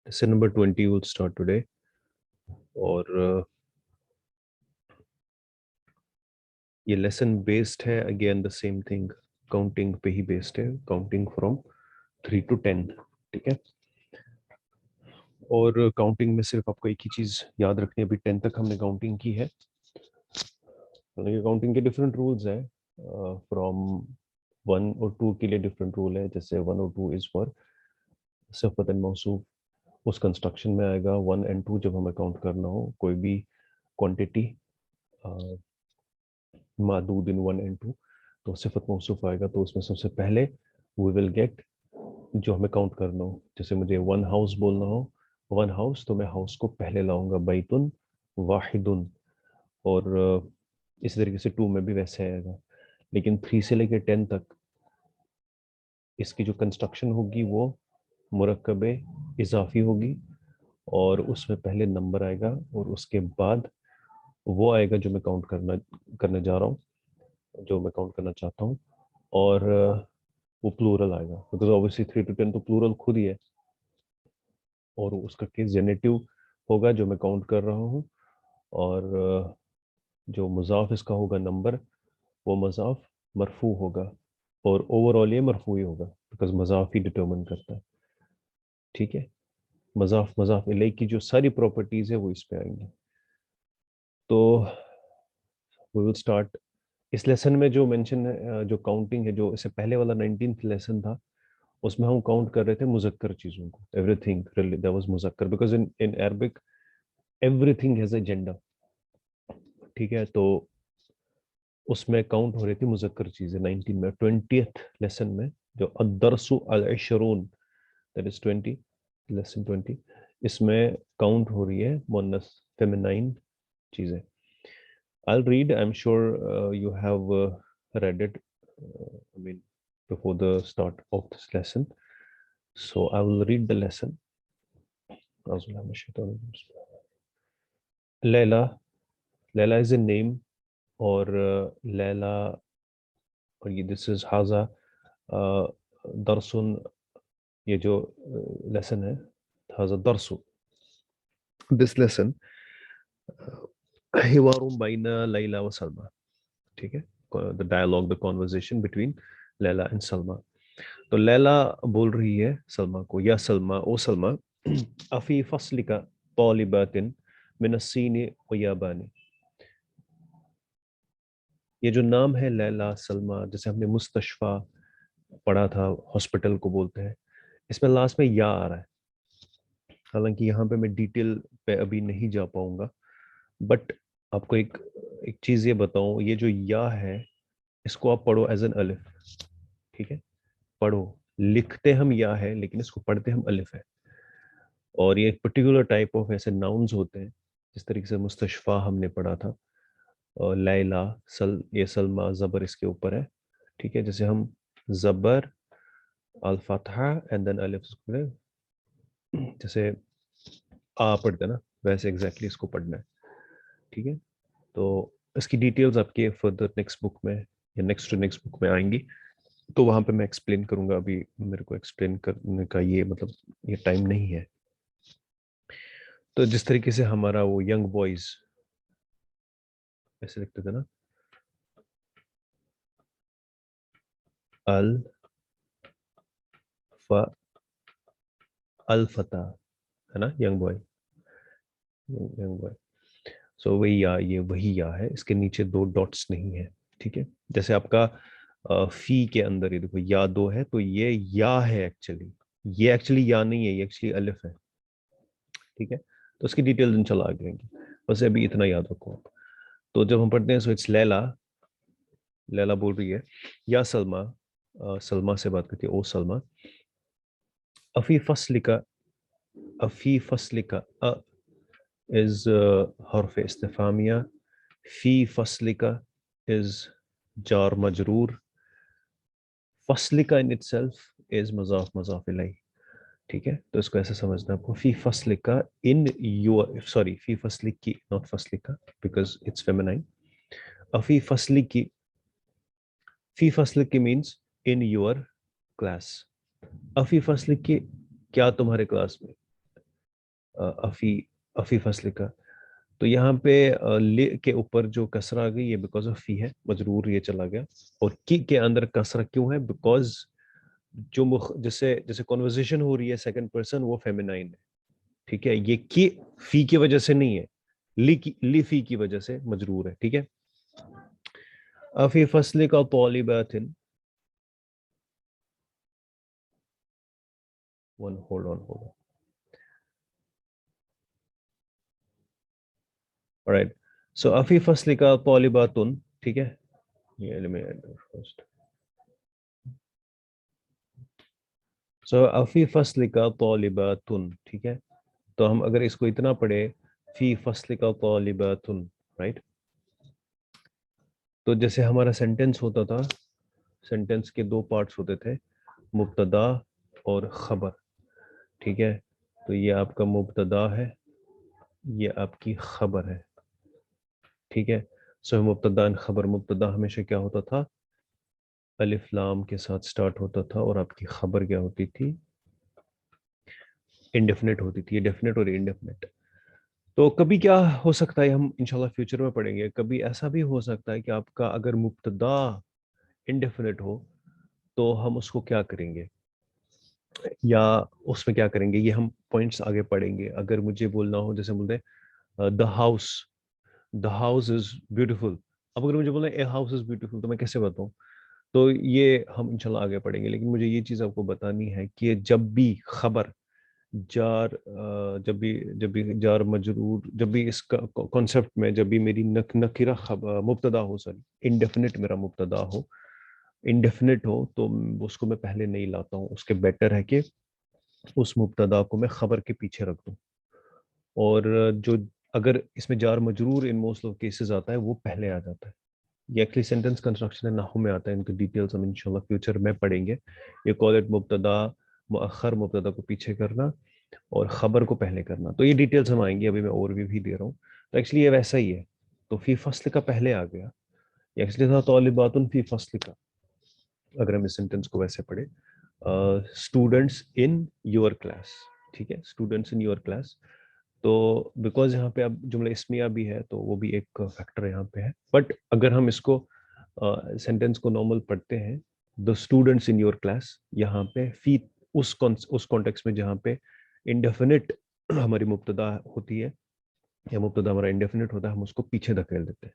Lesson number 20 will start today. और ये lesson based है again the same thing, counting पे ही बेस्ड है, काउंटिंग फ्रॉम 3 to 10। ठीक है। और काउंटिंग में सिर्फ आपको एक ही चीज याद रखनी है, अभी 10 तक हमने काउंटिंग की है। काउंटिंग के डिफरेंट रूल्स हैं, फ्रॉम 1 और 2 के लिए डिफरेंट रूल है। जैसे 1 और 2 इज फॉर सिफत एंड मौसूफ, उस कंस्ट्रक्शन में आएगा। 1 and 2 जब हमें काउंट करना हो कोई भी क्वांटिटी मादूद इन 1 and 2, तो सिफत मौसूफ आएगा। तो उसमें सबसे पहले वी विल गेट जो हमें काउंट करना हो। जैसे मुझे 1 हाउस बोलना हो, 1 हाउस, तो मैं हाउस को पहले लाऊंगा, बैतुन वाहिदुन। और इसी तरीके से 2 में भी वैसे आएगा। लेकिन 3 से लेकर 10 तक इसकी जो कंस्ट्रक्शन होगी वो मुरक्कब इजाफी होगी, और उसमें पहले नंबर आएगा और उसके बाद वो आएगा जो मैं काउंट करने जा रहा हूँ, जो मैं काउंट करना चाहता हूँ। और वो प्लूरल आएगा, बिकॉज ऑब्वियसली 3 to 10 तो प्लूरल खुद ही है, और उसका केस जेनेटिव होगा जो मैं काउंट कर रहा हूँ। और जो मुजाफ इसका होगा नंबर, वो मुजाफ मरफू होगा, और ओवरऑल ये मरफू ही होगा बिकॉज मुजाफ ही डिटरमिन करता है। ठीक है। मजाफ मजाफ इलैह की जो सारी प्रॉपर्टीज है वो इस पे आएंगी। तो वी विल स्टार्ट। इस लेसन में जो मेंशन है, जो काउंटिंग है, जो इससे पहले वाला 19th लेसन था, उसमें हम काउंट कर रहे थे मुजक्कर चीजों को। एवरीथिंग दैट वाज मुजक्कर, because in Arabic everything has a gender. ठीक है। तो उसमें काउंट हो रही थी मुजक्कर चीजें 19 में। 20th लेसन में जो अदरसु अल इशरून, दैट इज 20, लेसन 20, इसमें काउंट हो रही है मुन्नस फेमिनाइन चीजें। I'll read. I'm sure you have read it, I mean, before the start of this lesson. So I will read the lesson. Leila. Leila is a name, or Leila, और ये this is हाजा दरसुन, ये जो lesson है हाजा दरसु, this lesson हिवारुम बैना लैला व सलमा। ठीक है। The dialogue, the conversation between Laila and Salma. तो लैला बोल रही है सलमा को, या सलमा, ओ सलमा, अफी फसलिका तौलिबातिन मिनस्सीनी व याबानी। ये जो नाम है लैला सलमा, जैसे हमने मुस्तशफा पढ़ा था, हॉस्पिटल को बोलते हैं, इसमें लास्ट में या आ रहा है। हालांकि यहाँ पे मैं डिटेल पे अभी नहीं जा पाऊंगा, बट आपको एक एक चीज ये बताऊं, ये जो या है इसको आप पढ़ो एज एन अलिफ। ठीक है। पढ़ो, लिखते हम या है लेकिन इसको पढ़ते हम अलिफ है। और ये एक पर्टिकुलर टाइप ऑफ ऐसे नाउन्स होते हैं, जिस तरीके से मुस्तशफा हमने पढ़ा था, और लैला ये सलमा जबर इसके ऊपर है। ठीक है। जैसे हम जबर अल फतहा एंड देन अलिफ, जैसे आ पढ़ते ना, वैसे एग्जैक्टली इसको पढ़ना है। ठीक है। तो इसकी डिटेल्स आपके फर्दर नेक्स्ट बुक में या नेक्स्ट टू नेक्स्ट बुक में आएंगी, तो वहां पे मैं एक्सप्लेन करूंगा। अभी मेरे को एक्सप्लेन करने का ये मतलब ये टाइम नहीं है। तो जिस तरीके से हमारा वो यंग बॉयज ऐसे लिखते थे ना, अल फ अल फता, है ना, यंग बॉय, यंग बॉय। सो वही या, ये वही या है, इसके नीचे 2 डॉट्स नहीं है। ठीक है। जैसे आपका फी के अंदर ये देखो या 2 है, तो ये या है एक्चुअली, ये एक्चुअली या नहीं है, ये एक्चुअली अलिफ है। ठीक है। तो उसकी डिटेल इंशाल्लाह आगे आएंगी, बस अभी इतना याद रखो आप। तो जब हम पढ़ते हैं, सो इट्स लैला, लैला बोल रही है, या सलमा, सलमा से बात करती है, ओ सलमा, अफी फसलिका, अफी फसलिका, अ इज हर्फ इस्तिफामिया, फी फसलिका इज जार मजरूर, फसलिका इन इटसेल्फ इज मजाफ मजाफ इलैह। ठीक है। तो इसको ऐसे समझना आपको, फी फसलिका इन योर, सॉरी, फी फसलिकी नॉट फसलिका, बिकॉज इट्स फेमिनाइन। अफी फसलिकी, फी फसलिकी मीन्स इन योर क्लास। अफी फसलिकी, क्या तुम्हारे क्लास में, अफी अफी फसल का। तो यहाँ पे ले के ऊपर जो कसरा आ गई ये बिकॉज ऑफ फी है, मजरूर ये चला गया। और की के अंदर कसरा क्यों है? बिकॉज जो जैसे जैसे कॉन्वर्जेशन हो रही है सेकंड पर्सन वो फेमिनाइन है, ठीक है। ये की फी की वजह से नहीं है, ली फी की वजह से मजरूर है, ठीक है। अफी फसल का तौलिबातिन, one hold on hold alright. So अफी फसल का तौलिबातुन, ठीक है। ये let me add first. सो अफी फसल का तौलिबातुन, ठीक है। तो हम अगर इसको इतना पढ़े, फी फसल का तौलिबातुन, राइट। तो जैसे हमारा सेंटेंस होता था, सेंटेंस के दो पार्ट्स होते थे, मुब्तदा और खबर, ठीक है। तो ये आपका मुब्तदा है, ये आपकी खबर है, ठीक है। सो मुब्तदा एंड खबर, मुब्तदा हमेशा क्या होता था? अलिफ लाम के साथ स्टार्ट होता था, और आपकी खबर क्या होती थी? इंडेफिनेट होती थी, डेफिनेट और इंडेफिनेट। तो कभी क्या हो सकता है, हम इंशाल्लाह फ्यूचर में पढ़ेंगे, कभी ऐसा भी हो सकता है कि आपका अगर मुब्तदा इंडेफिनेट हो तो हम उसको क्या करेंगे, या उसमें क्या करेंगे, ये हम पॉइंट्स आगे पढ़ेंगे। अगर मुझे बोलना हो, जैसे बोलते हैं द हाउस इज ब्यूटीफुल। अब अगर मुझे बोलना है ए हाउस इज ब्यूटीफुल, तो मैं कैसे बताऊं? तो ये हम इंशाल्लाह आगे पढ़ेंगे। लेकिन मुझे ये चीज़ आपको बतानी है कि जब भी खबर जब भी जार मजरूर, जब भी इसका कॉन्सेप्ट में, जब भी मेरी नकीरा मुब्तदा हो, सॉरी इंडेफिनिट मेरा मुब्तदा हो, इंडेफिनिट हो, तो उसको मैं पहले नहीं लाता हूँ। उसके बेटर है कि उस मुब्तदा को मैं खबर के पीछे रख दूँ। और जो अगर इसमें जार मजरूर इन मोस्ट ऑफ केसेस आता है, वो पहले आ जाता है। ये एक्चुअली सेंटेंस कंस्ट्रक्शन है, नाहू में आता है। इनकी डिटेल्स हम इंशाल्लाह फ्यूचर में पढ़ेंगे। ये कॉल इट मुब्तदा मुअख्खर, मुब्तदा को पीछे करना और खबर को पहले करना। तो ये डिटेल्स हम आएंगे, अभी मैं ओवरव्यू भी दे रहा हूँ। तो एक्चुअली ये वैसा ही है। तो फी फसल का पहले आ गया, ये एक्चुअली था तौलिबातुन फी फसल का, अगर हम इस सेंटेंस को वैसे पढ़े। स्टूडेंट्स इन योर क्लास, ठीक है, स्टूडेंट्स इन योर क्लास। तो बिकॉज यहाँ पे अब जुमला इस्मिया भी है, तो वो भी एक फैक्टर यहाँ पे है। बट अगर हम इसको सेंटेंस को नॉर्मल पढ़ते हैं, the students in your class, यहाँ पे फी उस कॉन्टेक्स्ट में जहाँ पे इंडेफिनिट हमारी मुब्तदा होती है, या मुब्तदा हमारा इंडेफिनिट होता है, हम उसको पीछे धकेल देते हैं।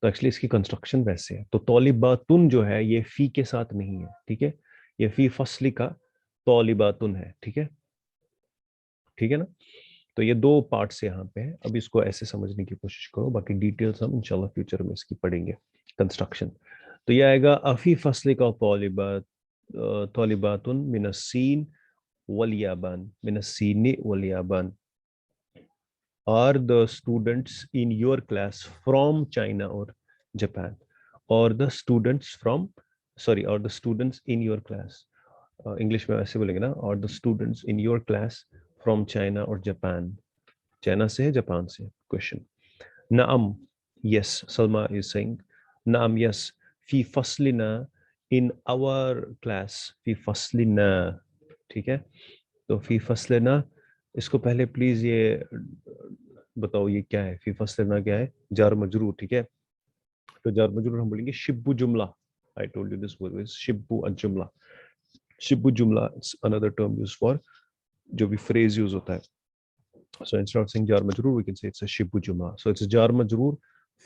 तो एक्चुअली इसकी कंस्ट्रक्शन वैसे है। तो तौलिबातुन जो है ये फी के साथ नहीं है, ठीक है। ये फी फसली का तौलिबातुन है, ठीक है, ठीक है ना। तो ये दो पार्ट्स यहाँ पे है। अब इसको ऐसे समझने की कोशिश करो, बाकी डिटेल्स हम इंशाल्लाह फ्यूचर में इसकी पढ़ेंगे, कंस्ट्रक्शन। तो ये आएगा अफी फसल का तौलिबातुन मिनस्सीन वलियाबान, मिनस्सीनी वलियाबान are the students in your class from China or Japan, or the students from, sorry, or the students in your class, English में ऐसे बोलेंगे ना, और the students in your class from China और जापान, चाइना से है, Japan से। Question, नाम, यस, सलमा इज सेइंग नाम, यस, फी फसलिना, इन आवर क्लास, फी फसलिना, ठीक है। तो फी फसलिना, इसको पहले प्लीज ये बताओ ये क्या है, फी फसलिना क्या है? जार मजरूर, ठीक है। तो जार मजरूर हम बोलेंगे शिब्बु जुमला। I told you this word is शिब्बु जुमला। शिब्बु जुमला it's another term used for जो भी फ्रेज यूज होता है। So instead of saying jar majroor, we can say it's a shibu jumla. So it's a jar majroor.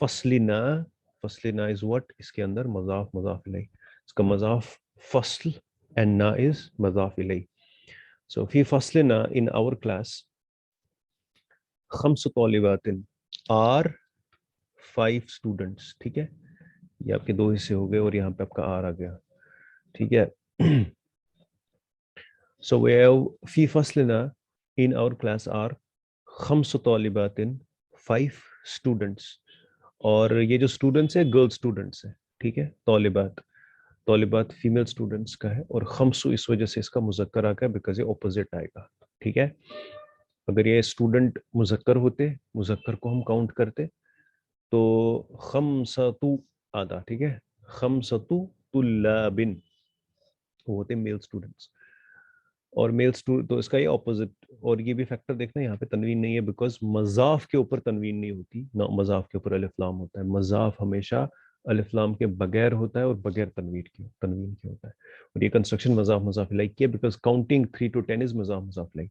Faslina, faslina is what? इसके अंदर मजाफ मजाफ इलैह, इसका मजाफ fasl and na is मजाफ इलैह. So fi faslina, in our class, खम्स तौलिबातिन are 5 students, ठीक है। ये आपके दो हिस्से हो गए, और यहाँ पे आपका आर आ गया, ठीक है। So we have fi faslina, in our class are खम्स तौलिबातिन, 5 students. और ये जो स्टूडेंट्स है गर्ल स्टूडेंट्स है, ठीक है। तौलिबात, तौलिबात फीमेल स्टूडेंट्स का है, और खम्सु इस वजह से इसका मुजक्कर आ गया, बिकॉज ये ऑपोजिट आएगा, ठीक है। अगर ये स्टूडेंट मुजक्कर होते, मुजक्कर को हम काउंट करते, तो खमसतु आधा, ठीक है। खमसतु तुल्लाबिन, वो होते मेल स्टूडेंट्स। और मेल स्टूडेंट, तो इसका ये ऑपोजिट। और ये भी फैक्टर देखना, यहाँ पे तनवीन नहीं है बिकॉज मजाफ के ऊपर तनवीन नहीं होती ना, मजाफ के ऊपर अलिफ लाम होता है। मजाफ हमेशा अलिफ लाम के बगैर होता है और बगैर तनवीन के होता है। और ये कंस्ट्रक्शन मजाफ मजाफ लाइक किया बिकॉज काउंटिंग 3 to 10 इज मजाफ मजाफ like.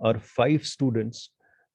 or 5 students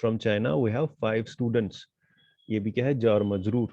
From China we have 5 students। ये भी क्या है, जार मजरूर,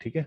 ठीक है।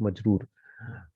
मजरूर।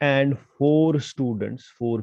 and 4 students, 4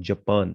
Japan।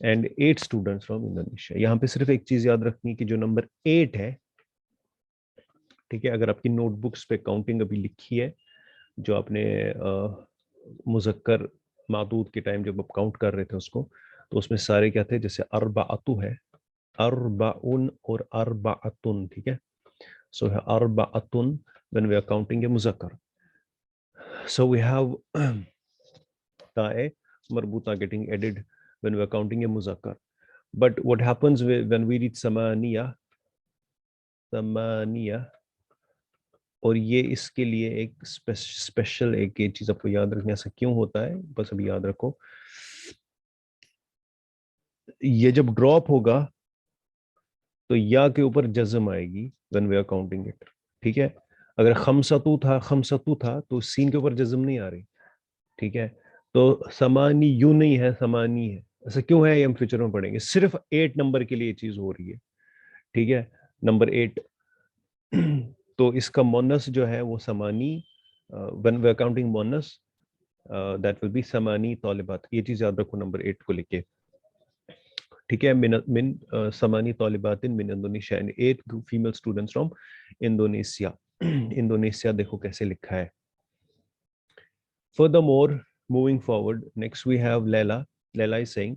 And 8 students from Indonesia. यहाँ पे सिर्फ एक चीज याद रखनी है कि जो नंबर 8 है, ठीक है, अगर आपकी नोटबुक्स पे काउंटिंग अभी लिखी है, जो आपने मुजक्कर मादूद के टाइम जब आप काउंट कर रहे थे उसको, तो उसमें सारे क्या थे, जैसे अरबाअतु है, अरबाउन और अरबाअतुन, ठीक है। सो है अरबाअतुन when we are counting a मुजक्कर। सो वी हैव ताए मरबूता getting added when we are counting a muzakkar. But what happens when we read samaniya, और ये इसके लिए एक स्पेशल एक ये चीज आपको याद रखनी, ऐसा क्यों होता है, बस अभी याद रखो। ये जब ड्रॉप होगा तो या के ऊपर जज्म आएगी when we are counting it, ठीक है। अगर खमसतु था तो सीन के ऊपर जज्म नहीं आ रही, ठीक है। तो समानी यू नहीं है, समानी है। ऐसा क्यों है, ये हम फ्यूचर में पढ़ेंगे। सिर्फ 8 नंबर के लिए चीज हो रही है, ठीक है, नंबर 8। तो इसका मोनस जो है वो समानी, व्हेन वी आर काउंटिंग मोनस, दैट विल बी समानी तौलिबात। ये चीज याद रखो नंबर 8 को लेके, ठीक है। मिन मिन समानी तौलिबातिन मिन Indonesia and 8 female students from Indonesia. Indonesia देखो कैसे लिखा है। Furthermore, moving forward, next we have Leila. Leila is saying,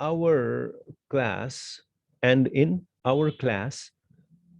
our class,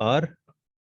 are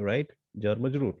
right, जार मजरूर।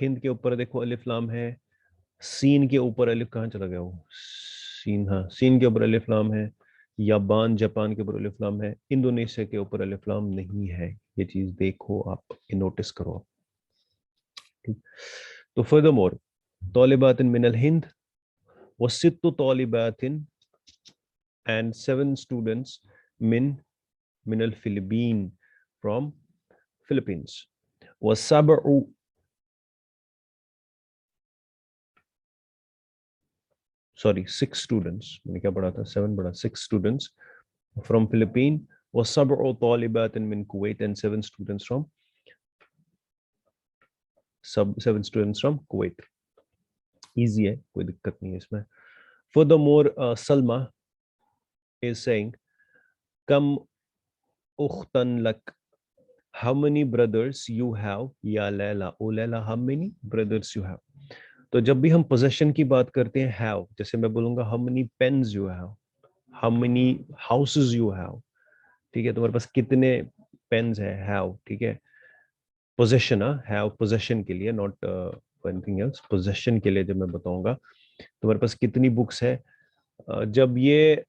हिंद के ऊपर देखो अलिफ लाम है, सीन के ऊपर अलिफ कहाँ चला गया वो, सीन, हाँ, सीन के ऊपर अलिफ लाम है। याबान, जापान के ऊपर अलिफ लाम है। इंडोनेशिया के ऊपर अलिफ लाम नहीं है। ये चीज देखो आप, ये नोटिस करो, ठीक। तो फर्दरमोर, तौलिबातिन मिनल हिंद वसित्तु तौलिबातिन and 7 students minal Philippine, from Philippines। वसबउ, सॉरी 6 students, मैंने क्या पढ़ा था, 7 पढ़ा, 6 students from Philippine। वसबउ तौलिबातिन min Kuwait and 7 students from 7 students from Kuwait। Easy है, कोई दिक्कत नहीं है इसमें। Furthermore, Salma is saying, Kam ukhtan lak, how many brothers you have, या लैला, ओ Laila, how many brothers you have। तो जब भी हम possession की बात करते हैं have, जैसे मैं बोलूंगा how many pens you have, how many houses you have, ठीक है, तुम्हारे पास कितने पेन्स है, have, ठीक है। possession, have possession के लिए, not anything else, possession के लिए जब मैं बताऊंगा तुम्हारे पास कितनी बुक्स है, जब ये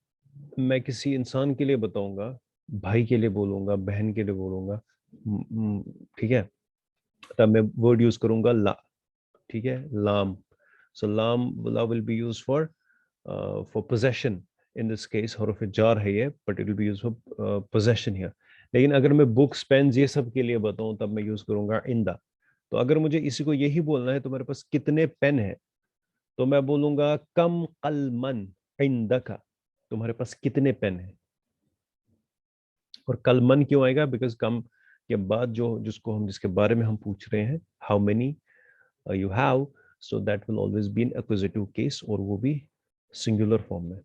मैं किसी इंसान के लिए बताऊंगा, भाई के लिए बोलूंगा, बहन के लिए बोलूंगा, ठीक है, तब मैं वर्ड यूज करूंगा ला, ठीक है, लाम। सो लाम, ला will be use for possession. In this case हरफ जार है ये, but it will be use for possession here. लेकिन अगर मैं बुक्स, पेन्स, ये सब के लिए बताऊं, तब मैं यूज करूंगा इंदा। तो अगर मुझे इसी को यही बोलना है, तुम्हारे पास कितने पेन है, तो मैं बोलूंगा कम कलमन इंदका, तुम्हारे पास कितने पेन है। और कलमन क्यों आएगा, बिकॉज कम के बाद जो जिसको हम जिसके बारे में हम पूछ रहे हैं, how many you have, so that will always be in एक्विजिटिव case, और वो भी सिंगुलर फॉर्म में,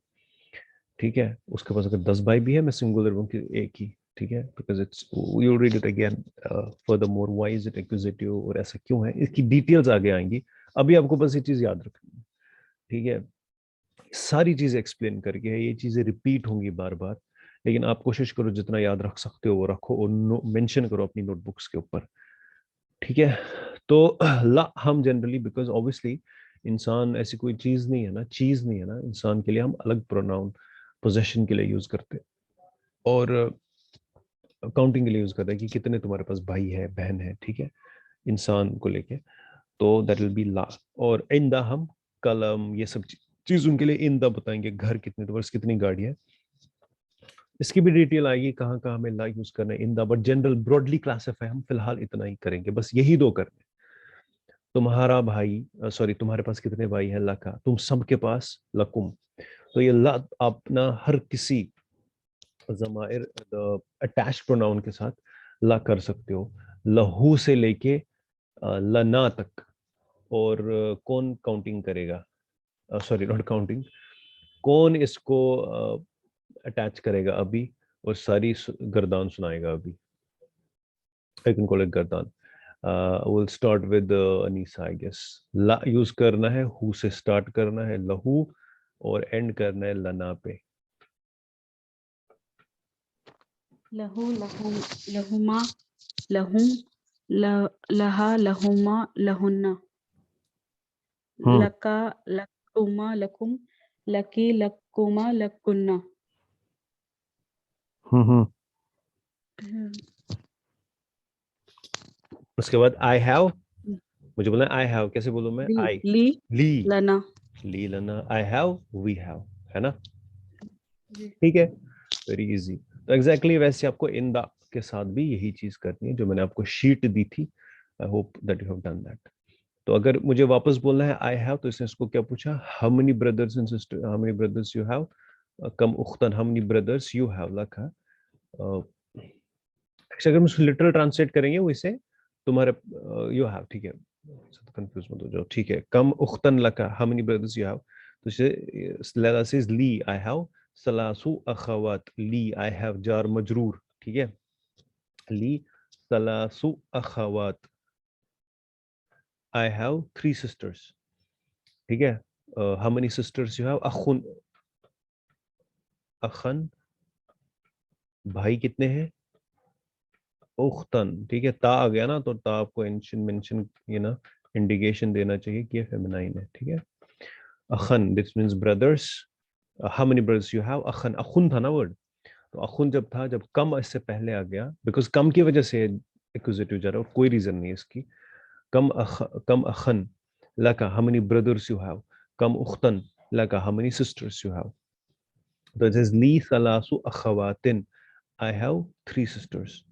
ठीक है। उसके पास अगर 10 भाई भी है, मैं सिंगुलर हूँ कि एक ही, ठीक है, because it's, you read it again furthermore, why is it एक्विजिटिव और ऐसा क्यों है, इसकी डिटेल्स आगे आएंगी। अभी आपको बस ये चीज याद रखनी है, ठीक है। सारी चीजें एक्सप्लेन करके है, ये चीजें रिपीट होंगी बार बार, लेकिन आप कोशिश करो जितना याद रख सकते हो वो रखो और मेंशन करो अपनी नोटबुक्स के ऊपर, ठीक है। तो ला हम जनरली, बिकॉज ऑब्वियसली इंसान ऐसी कोई चीज नहीं है ना, चीज नहीं है ना, इंसान के लिए हम अलग प्रोनाउन पोजेशन के लिए यूज करते हैं और काउंटिंग के लिए यूज करते हैं कि कितने तुम्हारे पास भाई है बहन है, ठीक है, इंसान को लेके। तो दैट विल बी ला। और इंदा हम कलम ये सब चीज उनके लिए इंदा बताएंगे, घर कितने तुम्हारे पास कितनी गाड़ी है, इसकी भी डिटेल आएगी कहाँ कहाँ हमें ला यूज करना है इंदा, बट जनरल ब्रॉडली क्लासिफाई हम फिलहाल इतना ही करेंगे, बस यही दो करने। तुम्हारा भाई, सॉरी तुम्हारे पास कितने भाई है, लका, तुम सबके पास लकुम। तो ये ला अपना हर किसी जमाइर अटैच प्रोनाउन के साथ ला कर सकते हो, लहू से लेके लना तक। और कौन काउंटिंग करेगा, सॉरी नॉट काउंटिंग, कौन इसको अटैच करेगा अभी और सारी गर्दान सुनाएगा अभी। आई कैन कॉल इट गर्दान। Will start with Anisa I guess. ला यूज करना है, हु से स्टार्ट करना है लहू और एंड करना है लना पे। लहू लहुम लहुमा लहुम लहा लहुमा लहुन्ना हम्म लका लकुमा लकुम लकी लकुमा लकुन्ना। हम्म। हम्म, उसके बाद आई हैव, मुझे बोलना आई हैव, कैसे बोलूं मैं, ली आई, ली ली, लना। ली लना, आई हैव, वी हैव, है ना, जी ठीक है, वेरी इजी। तो एग्जैक्टली वैसे आपको इन द के साथ भी यही चीज करनी है जो मैंने आपको शीट दी थी। I hope that you have done that. तो अगर मुझे वापस बोलना है आई हैव, तो इसने इसको क्या पूछा, how many brothers and sister, how many brothers you have, कम उख्तन, how many brothers you have लखा। अगर हम लिटरल ट्रांसलेट करेंगे वो इसे तुम्हारे यू हैव, ठीक है, कंफ्यूज मत हो जाओ, ठीक है, कम उख्तन लका, how many brothers you have, तो इसे लैला सेज ली आई हैव सलासु अखवात, ली आई हैव जार मजरूर, ठीक है, ली सलासु अखवात, आई हैव 3 सिस्टर्स, ठीक है, how many sisters you have, अखुन, अखन, भाई कितने हैं, उख्तन, ठीक है, ता आ गया ना, तो ता आपको मेंशन ये ना इंडिकेशन देना चाहिए कि ये फेमिनाइन है, ठीक है, अखन this means brothers, how many brothers you have, अखन, अखुन था ना वर्ड, तो अखुन जब था, जब कम इससे पहले आ गया, बिकॉज कम की वजह से एक्यूजेटिव जा रहा है और कोई रीजन नहीं है इसकी, कम अखन लका, how many brothers you have, कम उख्तन लका, how many sisters you have, तो इट इज ली सलासु अखवातिन, आई हैव 3 सिस्टर्स।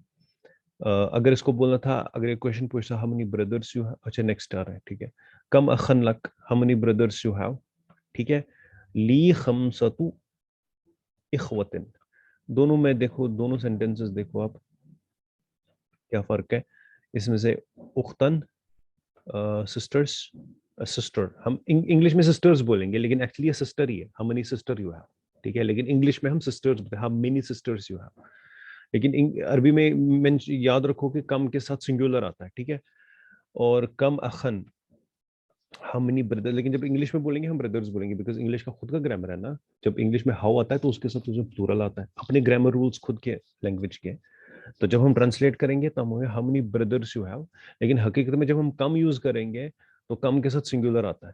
अगर इसको बोलना था, अगर एक क्वेश्चन पूछता how many brothers you have, अच्छा नेक्स्ट आ रहा है, ठीक है, कम अखन लक, how many brothers you have, ठीक है, ली खमसतु इखवतिन। दोनों में देखो, दोनों सेंटेंसेस देखो आप, क्या फर्क है इसमें से, उख्तन सिस्टर्स, सिस्टर, हम इंग्लिश में सिस्टर्स बोलेंगे लेकिन एक्चुअली ये सिस्टर ही है, how many sister you have, ठीक है, लेकिन इंग्लिश में हम सिस्टर्स बोलते हैं, how many sisters you have, लेकिन अरबी में याद रखो कि कम के साथ सिंगुलर आता है, ठीक है, और कम अखन, हम नहीं ब्रदर, लेकिन जब इंग्लिश में बोलेंगे हम ब्रदर्स बोलेंगे, बिकॉज इंग्लिश का खुद का ग्रामर है ना, जब इंग्लिश में हाउ आता है तो उसके साथ उसमें प्लूरल आता है, अपने ग्रामर रूल्स खुद के लैंग्वेज के, तो जब हम ट्रांसलेट करेंगे तो हम होंगे how many brothers you have, लेकिन हकीकत में जब हम कम यूज करेंगे तो कम के साथ सिंगुलर आता है,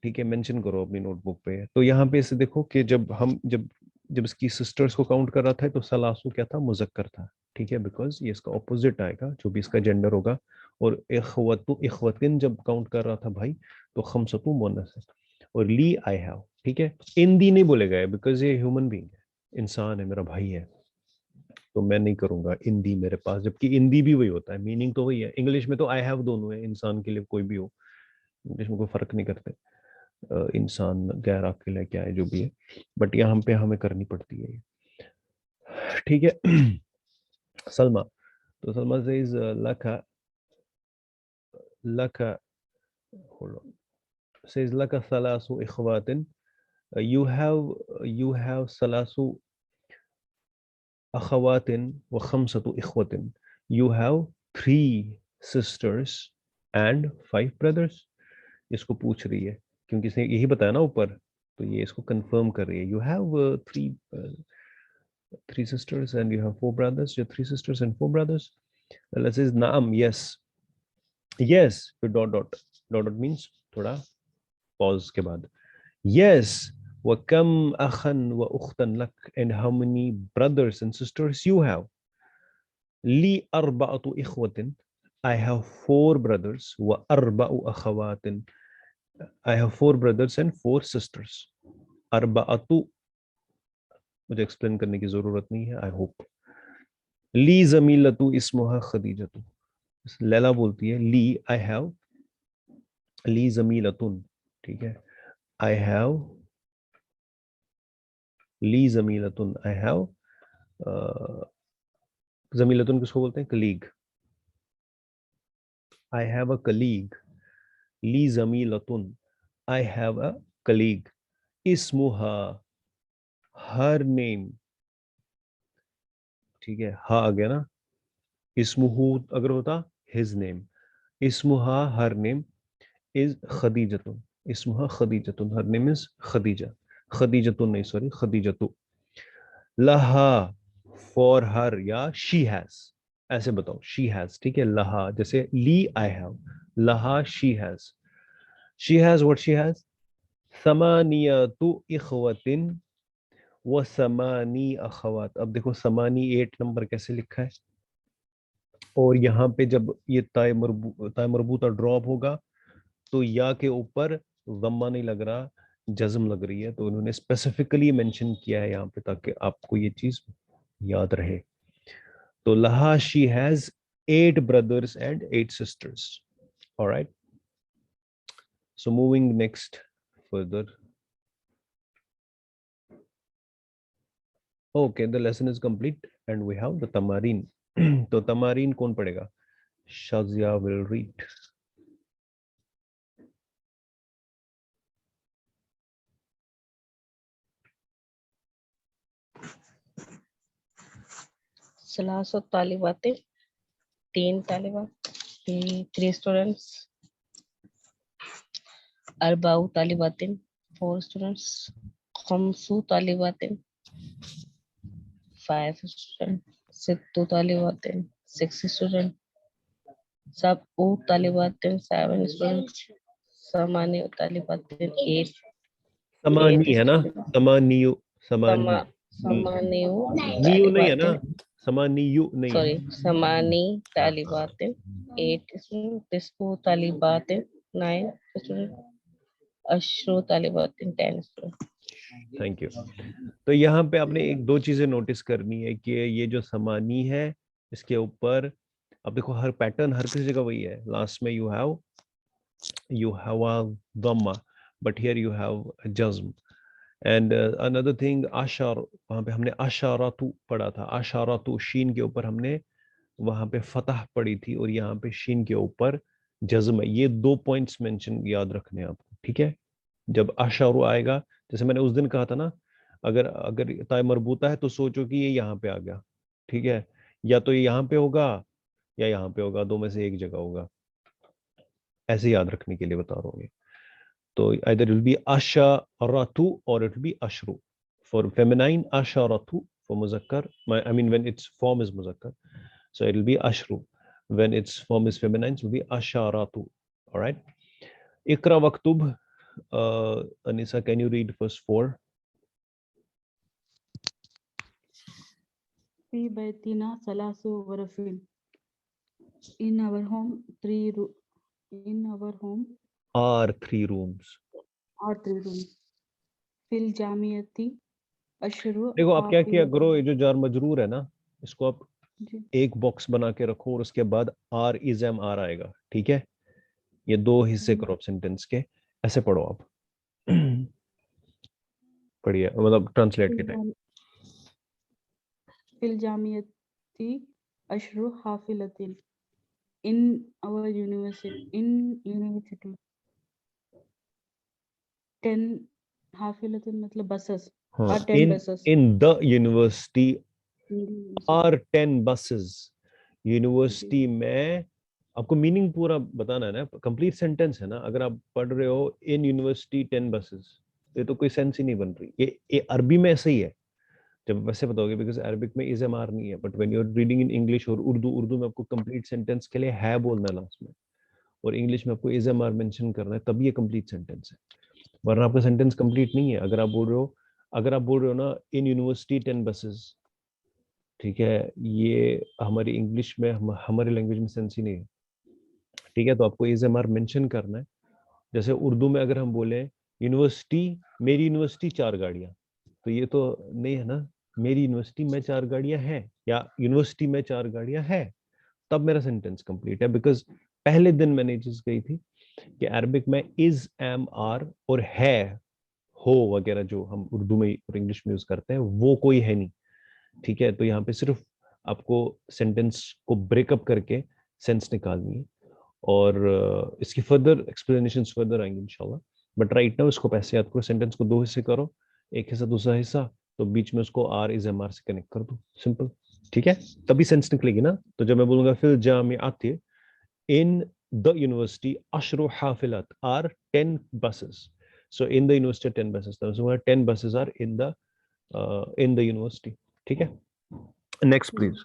ठीक है, मेंशन करो अपनी नोटबुक पे। तो यहाँ पे इसे देखो कि जब जब इसकी सिस्टर्स को काउंट कर रहा था तो सलासू क्या था, मुजक्कर था, ठीक है, बिकॉज ये इसका ऑपोजिट आएगा जो भी इसका जेंडर होगा। और इखवतु इखवतिन जब काउंट कर रहा था भाई, तो खमसतु मुअन्नस है। और ली आई हैव, ठीक है, इंदी नहीं बोलेगा है बिकॉज ये ह्यूमन बीइंग है, इंसान है, मेरा भाई है, तो मैं नहीं करूंगा इंदी मेरे पास, जबकि इंदी भी वही होता है, मीनिंग तो वही है, इंग्लिश में तो आई हैव दोनों है, इंसान के लिए कोई भी हो, इंग्लिश में कोई फर्क नहीं करते, इंसान गैर अकेला क्या है जो भी है, बट यहाँ पे हमें करनी पड़ती है ये, ठीक है। सलमा, तो सलमा से इज लका, लका, hold on, says laka salasu ikhwatin, you have salasu akhawatin wa khamsatu ikhwatin, you have 3 sisters and 5 brothers, इसको पूछ रही है क्योंकि इसने यही बताया ना ऊपर, तो ये इसको कंफर्म कर रही है, you have 3 3 sisters and you have 4 brothers. You're 3 sisters and 4 brothers. Allah says, Naam, yes. Yes. Dot dot. Dot dot means thoda pause ke baad. Yes. Wa kam akhan wa ukhtan lak, and how many brothers and sisters you have? Li arba'atu ikhwatin, I have 4 brothers. Wa arba'u akhawatin, I have 4 brothers and 4 sisters. Arba'atu मुझे explain करने की जरूरत नहीं है, I hope. ली जमीलतु इस्मुहा खदीजतु. लैला बोलती है ली, I have, ली जमीलतुन, ठीक है, आई हैव, ली जमीलतुन, आई हैव, जमीलतुन किसको बोलते हैं? Colleague. I have a colleague. ली जमीलतुन, आई हैव अ कलीग. इस्मुहा, हर नेम, ठीक है, हा आ गया ना. इस्मुहु अगर होता हिज नेम. इस्मुहा, हर नेम, इज खदीजतुन. इस्मुहा खदीजतुन, हर नेम इज खदीजा. खदीजतुन नहीं, सॉरी, खदीजतु. लहा, फॉर हर, या शी हैज, ऐसे बताओ, शी हैज, ठीक है. लहा जैसे ली आई हैव, लहा she has. She has what she has? समानियतु इखवतिन व समानी अखवात. अब देखो समानी 8 नंबर कैसे लिखा है, और यहाँ पे जब ये ताय मरबूता ड्रॉप होगा तो या के ऊपर ज़म्मा नहीं लग रहा, जज्म लग रही है. तो उन्होंने स्पेसिफिकली मेंशन किया है यहाँ पे ताकि आपको ये चीज याद रहे. तो लहा, she has 8 brothers and 8 sisters. All right. So moving next further. Okay, the lesson is complete and we have the tamarin. तो तमारीन कौन पढ़ेगा? Shazia will read. सलासो तालिबातें, 3 तालिबात, 3 स्टूडेंट्स. अरबाउ तालिबातें, 4 स्टूडेंट्स. खमसु तालिबातें, 5 स्टूडेंट्स. सित्तु तालिबातें, 6 स्टूडेंट. सबउ तालिबातें, 7 स्टूडेंट्स. समानी तालिबातें, 8 समानी है ना, समानियु, समानी, समानियु नियु नहीं है ना, समानियु नहीं है. सॉरी, समानी तालिबातें 8 स्टूडेंट. तिस्कु तालिबातें 9 स्टूडेंट. अशरु तालिबातें 10 स्टूडेंट. Thank you. तो यहाँ पे आपने 1-2 चीजें नोटिस करनी है कि ये जो समानी है इसके ऊपर अब देखो हर पैटर्न हर किसी जगह वही है. लास्ट में यू हैव अ दम्मा, बट हियर यू हैव जज्म. एंड अनदर थिंग, आशार, वहां पे हमने आशारातु पढ़ा था. आशारातु, शीन के ऊपर हमने वहां पे फतह पढ़ी थी और यहाँ पे शीन के ऊपर जज्म है. ये 2 पॉइंट्स मेंशन याद रखने हैं आपको, ठीक है. जब आशारू आएगा, जैसे मैंने उस दिन कहा था ना, अगर अगर ताय मरबूता है तो सोचो कि ये यहाँ पे आ गया, ठीक है, या तो ये यहाँ पे होगा या यहाँ पे होगा, 2 में से एक जगह होगा. ऐसे याद रखने के लिए बता रहा हूँ. तो either it will be asharatu or it will be ashru. For feminine, asharatu. For muzakkar, I mean when its form is muzakkar, so it will be ashru. When its form is feminine, it will be asharatu. All right. Ikra waktub. Anisa, can you read verse 4? Fi baytina salasu warafin. In our home, Are 3 rooms. Are 3 rooms. Fil jamiyati ashru. देखो आप क्या किया करो, ये जो jar मजरूर है ना, इसको आप एक बॉक्स बना के रखो और उसके बाद आर इज एम आर आएगा, ठीक है. ये 2 हिस्से करो सेंटेंस के, ऐसे पढ़ो आप. पढ़िए, मतलब ट्रांसलेट के टाइम. फिल जामियती अशरु हाफिलतिन. In our university 10 हाफिलतिन मतलब buses. हाँ, 10 buses. in the university are 10 buses. University में आपको मीनिंग पूरा बताना है ना, कंप्लीट सेंटेंस है ना. अगर आप पढ़ रहे हो इन यूनिवर्सिटी 10 buses, ये तो कोई सेंस ही नहीं बन रही. ये अरबी में ऐसे ही है. जब वैसे बताओगे, बिकॉज अरबिक में इज एम आर नहीं है, but when you are reading in English और उर्दू, उर्दू में आपको कंप्लीट सेंटेंस के लिए है बोलना है लास्ट में, और इंग्लिश में आपको इज एम आर मेंशन करना है, तभी ये कंप्लीट सेंटेंस है, वरना आपका सेंटेंस कंप्लीट नहीं है। अगर आप बोल रहे हो, ना इन यूनिवर्सिटी 10 बसेस, ठीक है, ये हमारी इंग्लिश में हमारी लैंग्वेज में सेंस ही नहीं है, ठीक है, तो आपको इज एम आर मेंशन करना है। जैसे उर्दू में अगर हम बोले यूनिवर्सिटी, मेरी यूनिवर्सिटी 4 गाड़ियां, तो ये तो नहीं है ना, मेरी यूनिवर्सिटी में 4 गाड़ियां हैं, या यूनिवर्सिटी में 4 गाड़ियां हैं, तब मेरा सेंटेंस कंप्लीट है। बिकॉज पहले दिन मैंने ये चीज कही थी कि अरबिक में इज, एम, आर और है, हो वगैरह जो हम उर्दू में और इंग्लिश में यूज करते हैं, वो कोई है नहीं, ठीक है। तो यहाँ पे सिर्फ आपको सेंटेंस को ब्रेकअप करके सेंस निकालनी है, और इसकी फर्दर एक्सप्लेनेशन फर्दर आएंगे इंशाल्लाह। बट राइट नाउ इसको पैसे याद करो, सेंटेंस को 2 हिस्से करो, एक हिस्सा दूसरा हिस्सा, तो बीच में उसको आर इज एम आर से कनेक्ट कर दो, सिंपल, ठीक है, तभी सेंस निकलेगी ना। तो जब मैं बोलूंगा fill जामिआती, in the university ashru hafilat are 10 buses, so in the university 10 buses, so 10 buses are in the university, ठीक है। next please।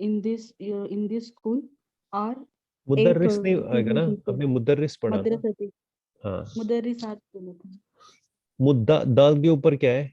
In this school are 8 मुदर्रिस नहीं आएगा female ना, teachers. आपने मुदर्रिस पढ़ा ना। मदरसती हाँ, मुदर्रिसात बोला था. मुद्दा दाल के ऊपर क्या है?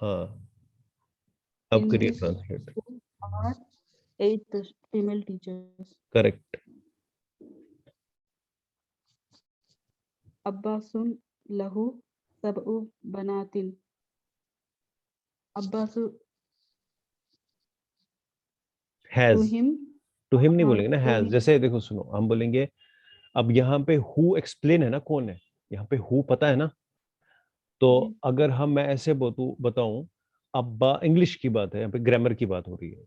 हाँ, अब In करिए this translate. school are 8 female teachers. Correct. अब्बासुन लहू सबउ बनातिन. अब्बासु to has, him. To him नहीं हाँ, बोलेंगे ना, to हैज। him. जैसे देखो सुनो, हम बोलेंगे, अब यहाँ पे हु एक्सप्लेन है ना, कौन है यहाँ पे, हु पता है ना, तो जी. अगर हम मैं ऐसे बताऊं, अब्बा, इंग्लिश की बात है यहाँ पे, ग्रामर की बात हो रही है।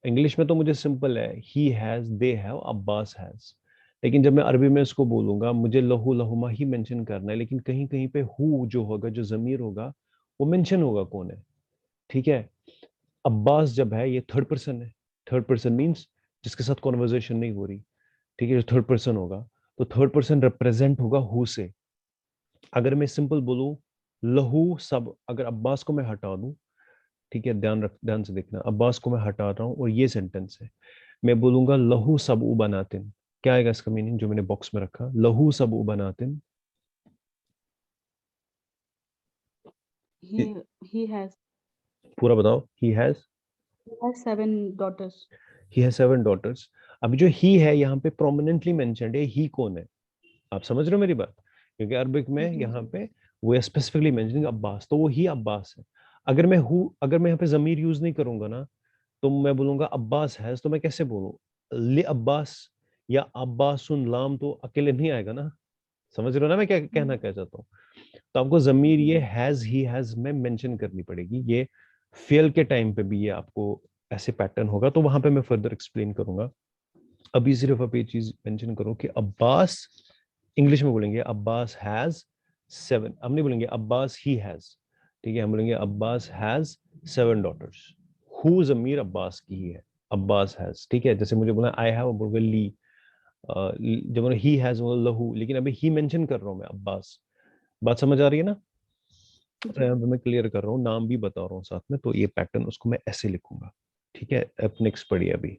इंग्लिश में तो मुझे सिंपल है, he has, they have, Abbas has. लेकिन जब मैं अरबी में इसको बोलूंगा, मुझे लहू लहुमा ही मेंशन करना है, लेकिन कहीं कहीं पे हु जो होगा, जो जमीर होगा, वो मेंशन होगा कौन है, ठीक है। अब्बास जब है, ये थर्ड पर्सन है, थर्ड पर्सन मीन्स जिसके साथ कॉन्वर्जेशन नहीं हो रही, ठीक है, जो थर्ड पर्सन होगा, तो थर्ड पर्सन रिप्रेजेंट होगा हु से। अगर मैं सिंपल बोलूं लहू सब, अगर अब्बास को मैं हटा दूं, ठीक है, ध्यान से देखना, अब्बास को मैं हटा रहा हूं और ये सेंटेंस है, मैं बोलूंगा लहू सब बनातिन, क्या आएगा इसका मीनिंग जो मैंने बॉक्स में रखा, लहू सब बनातिन। He has पूरा बताओ। he has 7 daughters. He has 7 daughters. अभी जो ही है यहाँ पे प्रोमिनेंटली मेंशन्ड है, ही कौन है, आप समझ रहे हो मेरी बात, क्योंकि अरबिक में जी. यहाँ पे वो स्पेसिफिकली मेंशनिंग अब्बास, तो वो ही अब्बास है। अगर मैं यहाँ पे जमीर यूज नहीं करूंगा ना, तो मैं बोलूंगा अब्बास है, तो मैं कैसे बोलूं, ले अब्बास या अब्बासुन लाम, तो अकेले नहीं आएगा ना, समझ रहे हो ना मैं क्या कहना क्या चाहता हूँ। तो आपको जमीर ये हैज, ही हैज में मेंशन करनी पड़ेगी, ये फेल के टाइम पे भी ये आपको ऐसे पैटर्न होगा, तो वहां पे मैं फर्दर एक्सप्लेन करूंगा। अभी सिर्फ आप ये चीज मेंशन करो कि अब्बास, इंग्लिश में बोलेंगे अब्बास हैज 7, हम नहीं बोलेंगे अब्बास ही हैज, ठीक है, हम बोलेंगे अब्बास हैज 7 डॉटर्स। हु जमीर अब्बास की ही है, अब्बास हैज, ठीक है। जैसे मुझे बोला आई हैव, बोलोगे ली, जब बोला ही हैज, बोला लहू, लेकिन अभी ही मेंशन कर रहा हूं मैं अब्बास। बात समझ आ रही है ना? तो जी. यहाँ पे मैं क्लियर कर रहा हूँ, नाम भी बता रहा हूँ साथ में, तो ये पैटर्न उसको मैं ऐसे लिखूंगा, ठीक है। अब नेक्स्ट पढ़िए अभी।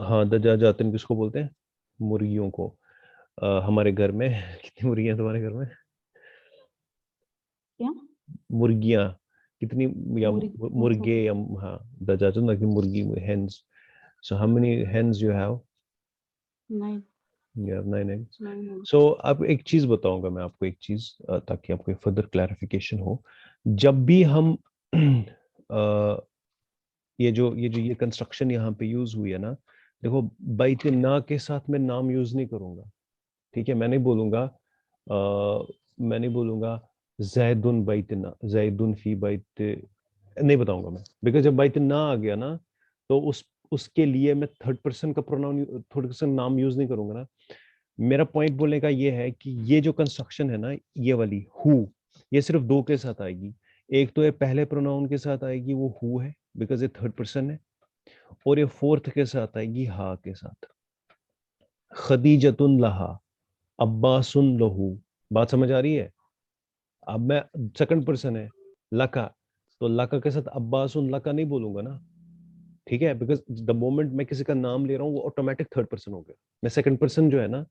हाँ, दजाजातिन किसको बोलते हैं? मुर्गियों को। हमारे घर में कितनी मुर्गियां तुम्हारे घर में? क्या? मुर्गियां कितनी, या अच्छा. मुर्गे, या हाँ, दजाजातिन like मुर्गी, hence. So how many hens you have? 9. You have 9 eggs. 9. So अब एक चीज बताऊंगा मैं आपको, एक चीज, ताकि आपको फर्दर क्लैरिफिकेशन हो। जब भी हम ये कंस्ट्रक्शन यहाँ पे यूज हुई है ना, देखो, बैत ना के साथ मैं नाम यूज नहीं करूंगा, ठीक है। मैं नहीं बोलूंगा जैदुन बैतना, जैदुन फी बैत, नहीं बताऊंगा मैं, बिकॉज जब बैत ना आ गया ना, तो उसके लिए मैं थर्ड पर्सन का प्रोनाउन, थर्ड पर्सन नाम यूज नहीं करूंगा ना। मेरा पॉइंट बोलने का ये है कि ये जो कंस्ट्रक्शन है ना, ये वाली हु, ये सिर्फ दो के साथ आएगी। एक तो ये पहले प्रोनाउन के साथ आएगी, वो हु है बिकॉज ये थर्ड पर्सन है, और ये फोर्थ के साथ आएगी हा के साथ। खदीजतुन लहा, अब्बासुन लहू। बात समझ आ रही है? अब मैं सेकंड पर्सन है लका, तो लका के साथ अब्बासुन लका नहीं बोलूंगा ना, ठीक है, बिकॉज द मोमेंट मैं किसी का नाम ले रहा हूँ वो ऑटोमेटिक थर्ड पर्सन हो गया। मैं सेकंड पर्सन जो है ना,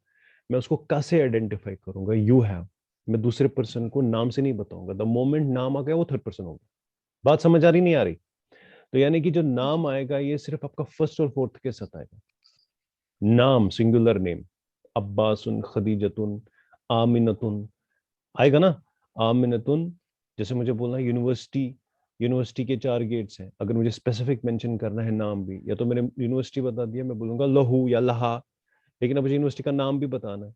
मैं उसको कैसे आइडेंटिफाई करूंगा? यू हैव, मैं दूसरे पर्सन को नाम से नहीं बताऊंगा, द मोमेंट नाम आ गया वो थर्ड पर्सन हो गया। बात समझ आ रही नहीं आ रही? तो यानी कि जो नाम आएगा ये सिर्फ आपका फर्स्ट और फोर्थ के साथ आएगा। नाम सिंगुलर नेम, अब्बासुन, खदीजतुन, आमिनतुन आएगा ना। आमिनतुन, जैसे मुझे बोलना है यूनिवर्सिटी, यूनिवर्सिटी के 4 गेट्स हैं, अगर मुझे स्पेसिफिक मेंशन करना है नाम भी, या तो मैंने यूनिवर्सिटी बता दिया, मैं बोलूंगा लहू या लहा, लेकिन अब मुझे यूनिवर्सिटी का नाम भी बताना है,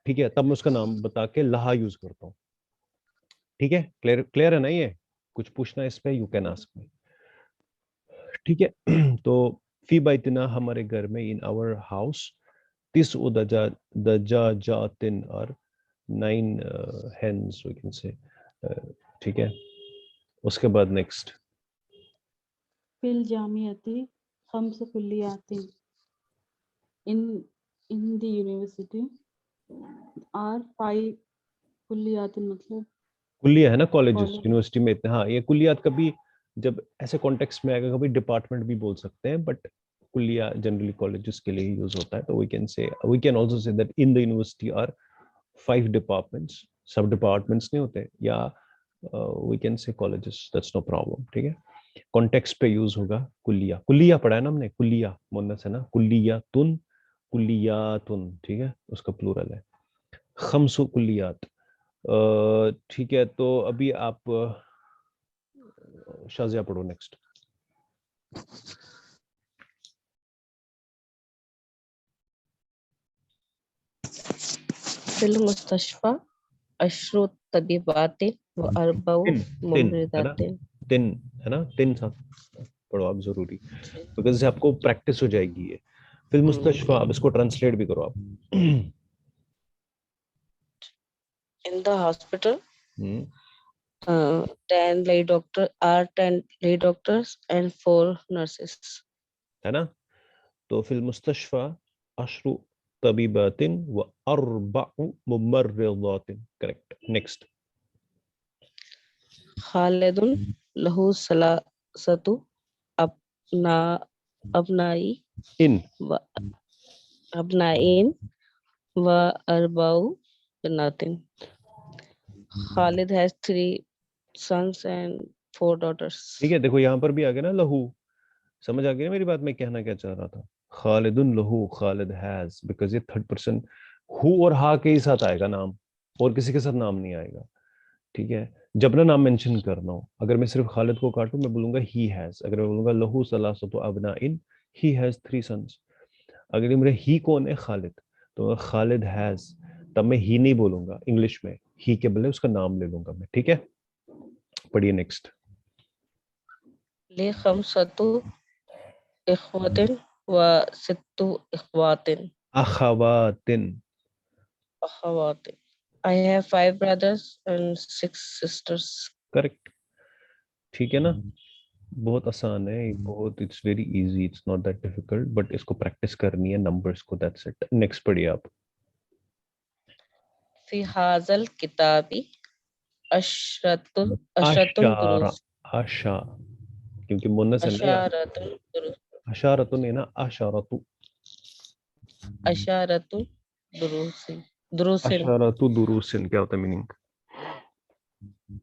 ठीक है, तब मैं उसका नाम बता के लहा यूज करता हूँ। ठीक है, क्लियर क्लियर है ना? ये कुछ पूछना है इस पे, यू कैन आस्क मी। ठीक है तो फी बैतना, हमारे घर में, इन आवर हाउस, तिस दजा दजा जातिन, और 9 hens we can say। ठीक है, उसके बाद नेक्स्ट। फिल जामियती खम्स कुल्लियातिन, इन द यूनिवर्सिटी आर 5 कुल्लियातिन, मतलब कुलिया है ना कॉलेजेस, कॉलेज। यूनिवर्सिटी में इतने, हाँ ये कुलियात कभी जब ऐसे कॉन्टेक्स्ट में आएगा, कभी डिपार्टमेंट भी बोल सकते हैं, बट कुलिया जनरली कॉलेजेस के लिए ही यूज होता है। तो we can also say that in the university are 5 departments, सब डिपार्टमेंट्स नहीं होते, या we can say colleges, that's no problem. ठीक है, कॉन्टेक्स्ट पे यूज होगा कुलिया। कुलिया पढ़ा है ना हमने, कुलिया मुन्नस है ना, कुलिया तुन, कुलियातुन, ठीक है, उसका प्लूरल है खमसु कुलियात। ठीक है, तो अभी आप शाजिया पढ़ो नेक्स्ट। फिल मुस्तशफा अशरु तबीबातिन व अरबउ तिन, तिन है ना, मुमरिदातिन। तिन है ना, तिन साथ पढ़ो आप जरूरी, बिकॉज आपको प्रैक्टिस हो जाएगी ये। फिल मुस्तशफा, अब इसको ट्रांसलेट भी करो आप। In the hospital, hmm, 10 lay doctors and 4 nurses. है ना, तो फिल मुस्तशफा अशरु तबीबातिन व अरबउ मुमर्रिदातिन, करेक्ट। नेक्स्ट। खालिदुन लहू सलासतु अपना अबनाई इन, व अबनाइन व अरबाउ बनातिन। Khalid has 3 sons and 4 daughters. ठीक है, देखो यहाँ पर भी आ गया ना लहू, समझ आ गया मेरी बात, मैं कहना क्या चाह रहा था। खालिदुन लहू, खालिद हैज, बिकॉज ये थर्ड पर्सन हु और हा के ही साथ आएगा नाम, और किसी के साथ नाम नहीं आएगा। ठीक है, जब ना नाम मेंशन करना हो, अगर मैं सिर्फ खालिद को काटूं, मैं बोलूंगा ही हैज। अगर मैं बोलूंगा लहू सलासतु अबना इन, ही हैज 3 सन्स। अगर मेरे ही कौन है, खालिद, तो खालिद हैज, तब मैं ही नहीं बोलूंगा इंग्लिश में, ही के बदले उसका नाम ले लूंगा मैं। ठीक है, पढ़िए नेक्स्ट। ले खमसतु इख्वतिन व सित्तु इख्वातिन अखवातिन, अखवातिन। I have 5 brothers and 6 sisters. Correct. ठीक है ना, बहुत आसान है ये, बहुत, it's very easy, it's not that difficult, but इसको प्रैक्टिस करनी है नंबर्स को, दैट्स इट। नेक्स्ट पढ़िए आप। फी हाजल किताबी अशरतुन आशारा, दुरूस। आशा, क्योंकि मुन्नस है ना ये, अशारतुन दुरूस। अशारतुन है ना, आशारतु। अशारतुन दुरूसिन दुरूसिन। अशारतु दुरुसिन क्या होता है meaning?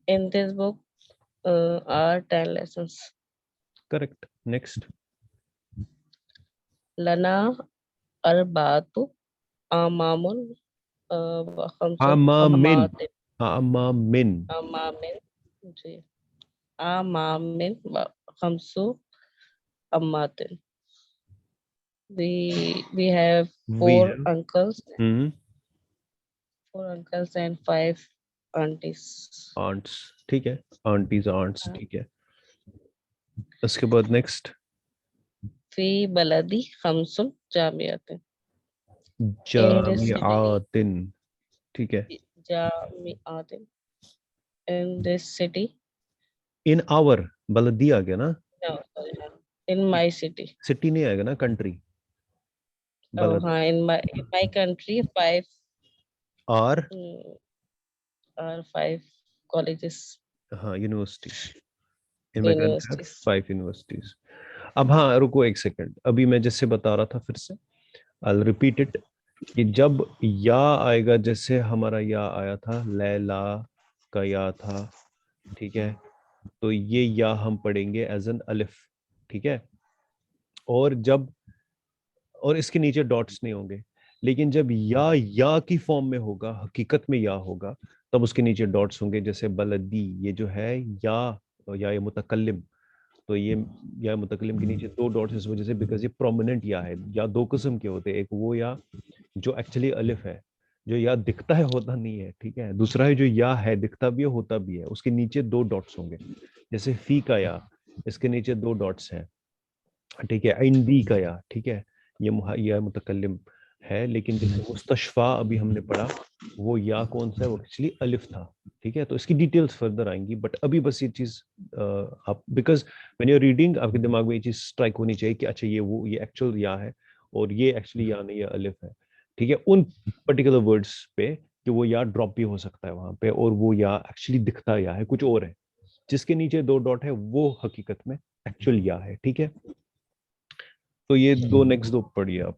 In this book are 10 lessons. Correct. Next. लना अरबातु अमामुन व खमसत आमामिन, अम्मातिन। आमामिन, अमामिन, जी, अमामिन व खमसु अम्मातिन। We have we 4 have, uncles, hmm, 4 uncles and 5 aunties. Aunts, ठीक है, आंटीज आंट्स, हाँ। ठीक है। उसके बाद नेक्स्ट। फी बलदी खमसुन जामियातिन। In this city, जामिआतिन, ठीक है। जामियातिन, in this city. In our बलदी आ गया ना, No, sorry, no. In my city. City नहीं आएगा ना, कंट्री। Oh, बलद in my country, are mm, are 5 colleges, हाँ universities, in my country have universities. 5 universities. अब हाँ रुको एक सेकंड, अभी मैं जैसे बता रहा था फिर से आई रिपीट इट, कि जब या आएगा, जैसे हमारा या आया था, लैला का या था, ठीक है, तो ये या हम पढ़ेंगे एज एन अलिफ, ठीक है। और जब, और इसके नीचे डॉट्स नहीं होंगे, लेकिन जब या की फॉर्म में होगा, हकीकत में या होगा, तब उसके नीचे डॉट्स होंगे। जैसे बलदी, ये जो है या ये मुतकल्लिम, तो ये या मुतकल्लिम के नीचे 2 डॉट्स इस वजह से, बिकॉज ये प्रोमिनेंट या है। या 2 किस्म के होते हैं, एक वो या जो एक्चुअली अलिफ है, जो या दिखता है होता नहीं है, ठीक है। दूसरा है जो या है, दिखता भी है होता भी है, उसके नीचे 2 डॉट्स होंगे। जैसे फी का या, इसके नीचे 2 डॉट्स हैं, ठीक है। इंदी का या, ठीक है, ये मुतकल्लिम है। लेकिन जैसे मुस्तशफा अभी हमने पढ़ा, वो या कौन सा है, वो एक्चुअली अलिफ था, ठीक है। तो इसकी डिटेल्स फर्दर आएंगी, बट अभी बस ये चीज आप, because when you are reading, आपके दिमाग में ये चीज स्ट्राइक होनी चाहिए कि अच्छा ये एक्चुअल या है, और ये एक्चुअली या नहीं, ये अलिफ है, ठीक है। उन पर्टिकुलर वर्ड्स पे कि वो या ड्रॉप भी हो सकता है वहां पे, और वो या एक्चुअली दिखता या है कुछ और है, जिसके नीचे 2 डॉट है वो हकीकत में एक्चुअल या है, ठीक है। तो ये 2 नेक्स्ट 2 पढ़िए आप।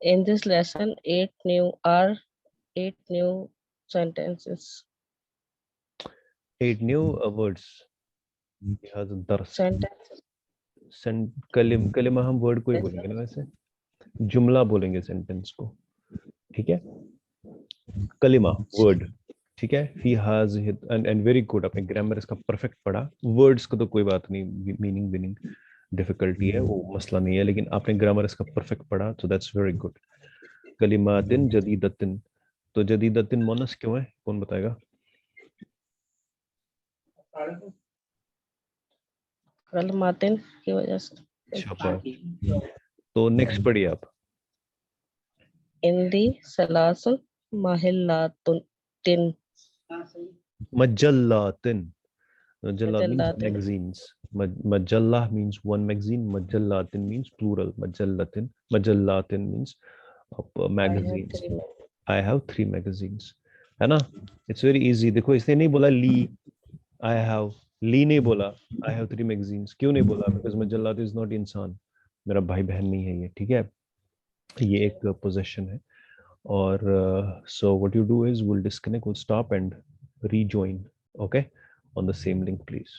In this lesson, 8 new sentences. 8 new words, लिहाज दर्स। Sentences. कलिमा हम वर्ड को ही बोलेंगे ना, वैसे जुमला बोलेंगे सेंटेंस को, ठीक है। कलिमा वर्ड, ठीक है। फी हाज एंड वेरी गुड, आपने ग्रामर इसका परफेक्ट पढ़ा। वर्ड्स का तो कोई बात नहीं, मीनिंग डिफिकल्टी है, वो मसला नहीं है, लेकिन आपने ग्रामर इसका परफेक्ट पढ़ा, तो दैट्स वेरी गुड। कलिमातिन जदीदतिन, तो जदीदतिन मोनस क्यों है, कौन बताएगा? कलमातिन की वजह से। शाबाश। तो नेक्स्ट पढ़िए आप। इंदी सलासन महिलातुन मजल्लातिन, majalla means मजल्लातिन magazines. Majalla means one magazine, majallatin means plural, majallatin means magazines. I have 3 magazines, है ना। It's very easy। देखो इसने नहीं बोला ली, I have ली नहीं बोला, I have 3 magazines। क्यों नहीं बोला? Because majallat is not इंसान, मेरा भाई बहन नहीं है ये, ठीक है। ये एक possession है। और so what you do is we'll disconnect, we'll stop and rejoin, okay, on the same link please।